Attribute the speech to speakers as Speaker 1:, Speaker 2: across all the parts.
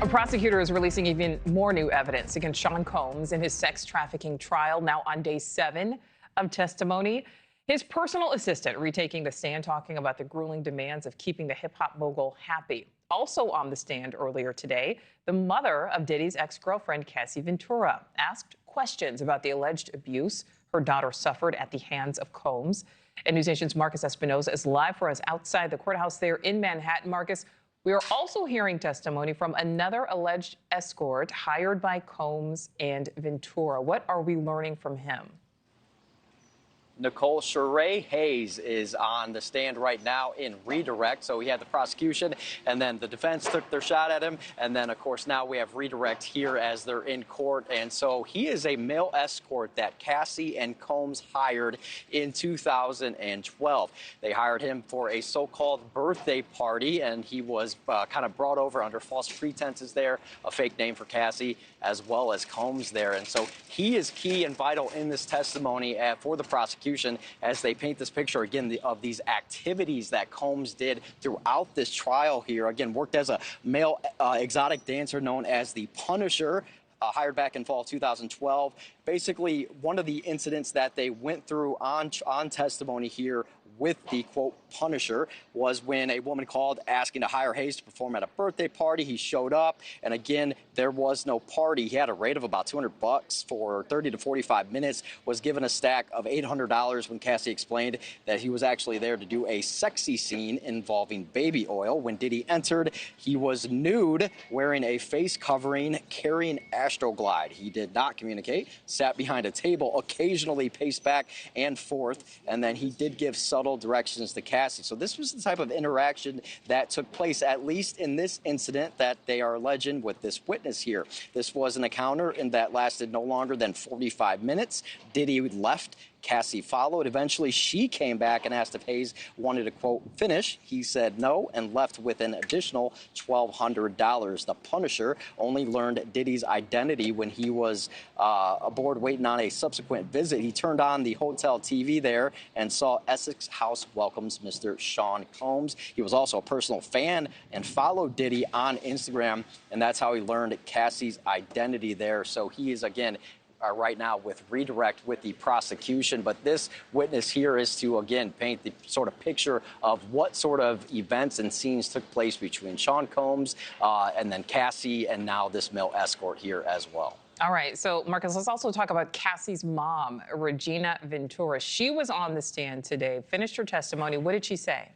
Speaker 1: A prosecutor is releasing even more new evidence against Sean Combs in his sex trafficking trial, now on day 7 of testimony. His personal assistant retaking the stand, talking about the grueling demands of keeping the hip-hop mogul happy. Also on the stand earlier today, the mother of Diddy's ex-girlfriend, Cassie Ventura, asked questions about the alleged abuse her daughter suffered at the hands of Combs. And NewsNation's Marcus Espinoza is live for us outside the courthouse there in Manhattan. Marcus, we are also hearing testimony from another alleged escort hired by Combs and Ventura. What are we learning from him?
Speaker 2: Nichole Sheree Hayes is on the stand right now in redirect. So he had the prosecution, and then the defense took their shot at him. And then, of course, now we have redirect here as they're in court. And so he is a male escort that Cassie and Combs hired in 2012. They hired him for a so-called birthday party, and he was kind of brought over under false pretenses there, a fake name for Cassie, as well as Combs there. And so he is key and vital in this testimony for the prosecution as they paint this picture, again, of these activities that Combs did throughout this trial here. Again, worked as a male exotic dancer known as the Punisher, hired back in fall of 2012. Basically, one of the incidents that they went through on testimony here with the, quote, Punisher was when a woman called asking to hire Hayes to perform at a birthday party. He showed up, and again, there was no party. He had a rate of about $200 for 30 to 45 minutes, was given a stack of $800 when Cassie explained that he was actually there to do a sexy scene involving baby oil. When Diddy entered, he was nude, wearing a face covering, carrying Astroglide. He did not communicate, sat behind a table, occasionally paced back and forth, and then he did give subtle directions to Cassie. So this was the type of interaction that took place, at least in this incident that they are alleging with this witness here. This was an encounter and that lasted no longer than 45 minutes. Diddy left. Cassie followed. Eventually, she came back and asked if Hayes wanted to, quote, finish. He said no and left with an additional $1,200. The Punisher only learned Diddy's identity when he was aboard waiting on a subsequent visit. He turned on the hotel TV there and saw Essex House welcomes Mr. Sean Combs. He was also a personal fan and followed Diddy on Instagram, and that's how he learned Cassie's identity there. So he is, again, right now with redirect with the prosecution. But this witness here is to, again, paint the sort of picture of what sort of events and scenes took place between Sean Combs and then Cassie and now this male escort here as well.
Speaker 1: All right. So, Marcus, let's also talk about Cassie's mom, Regina Ventura. She was on the stand today, finished her testimony. What did she say?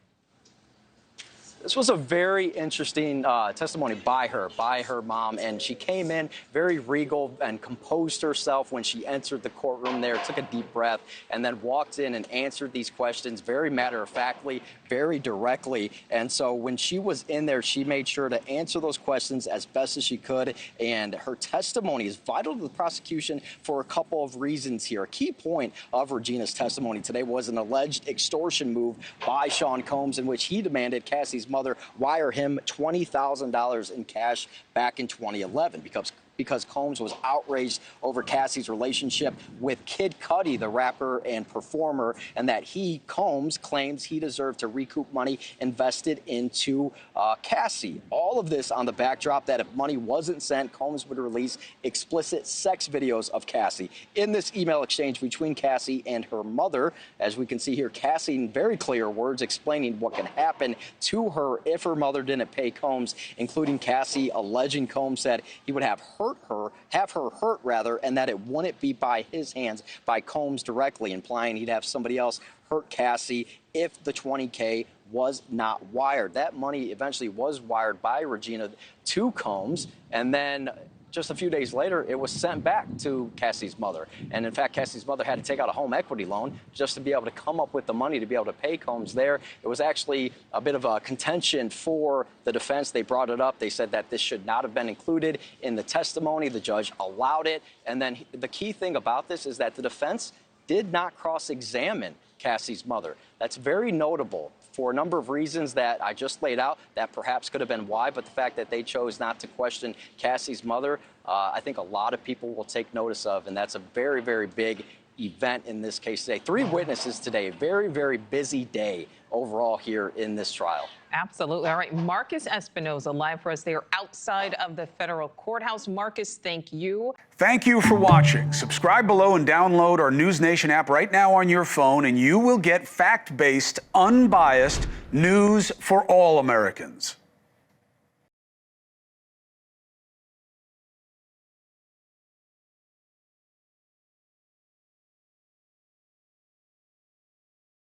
Speaker 2: This was a very interesting testimony by her mom, and she came in very regal and composed herself when she entered the courtroom there, took a deep breath, and then walked in and answered these questions very matter-of-factly, very directly. And so when she was in there, she made sure to answer those questions as best as she could, and her testimony is vital to the prosecution for a couple of reasons here. A key point of Regina's testimony today was an alleged extortion move by Sean Combs in which he demanded Cassie's mother wire him $20,000 in cash back in 2011 because Combs was outraged over Cassie's relationship with Kid Cudi, the rapper and performer, and that Combs, claims he deserved to recoup money invested into Cassie. All of this on the backdrop that if money wasn't sent, Combs would release explicit sex videos of Cassie. In this email exchange between Cassie and her mother, as we can see here, Cassie in very clear words explaining what can happen to her if her mother didn't pay Combs, including Cassie alleging Combs said he would have her hurt rather, and that it wouldn't be by his hands, by Combs directly, implying he'd have somebody else hurt Cassie if the $20K was not wired. That money eventually was wired by Regina to Combs, and then just a few days later, it was sent back to Cassie's mother. And in fact, Cassie's mother had to take out a home equity loan just to be able to come up with the money to be able to pay Combs there. It was actually a bit of a contention for the defense. They brought it up. They said that this should not have been included in the testimony. The judge allowed it. And then the key thing about this is that the defense did not cross-examine Cassie's mother. That's very notable for a number of reasons that I just laid out. That perhaps could have been why, but the fact that they chose not to question Cassie's mother, I think a lot of people will take notice of, and that's a very, very big event in this case today. 3 witnesses today, very, very busy day overall here in this trial.
Speaker 1: Absolutely. All right. Marcus Espinoza live for us there outside of the federal courthouse. Marcus, thank you.
Speaker 3: Thank you for watching. Subscribe below and download our NewsNation app right now on your phone, and you will get fact-based, unbiased news for all Americans.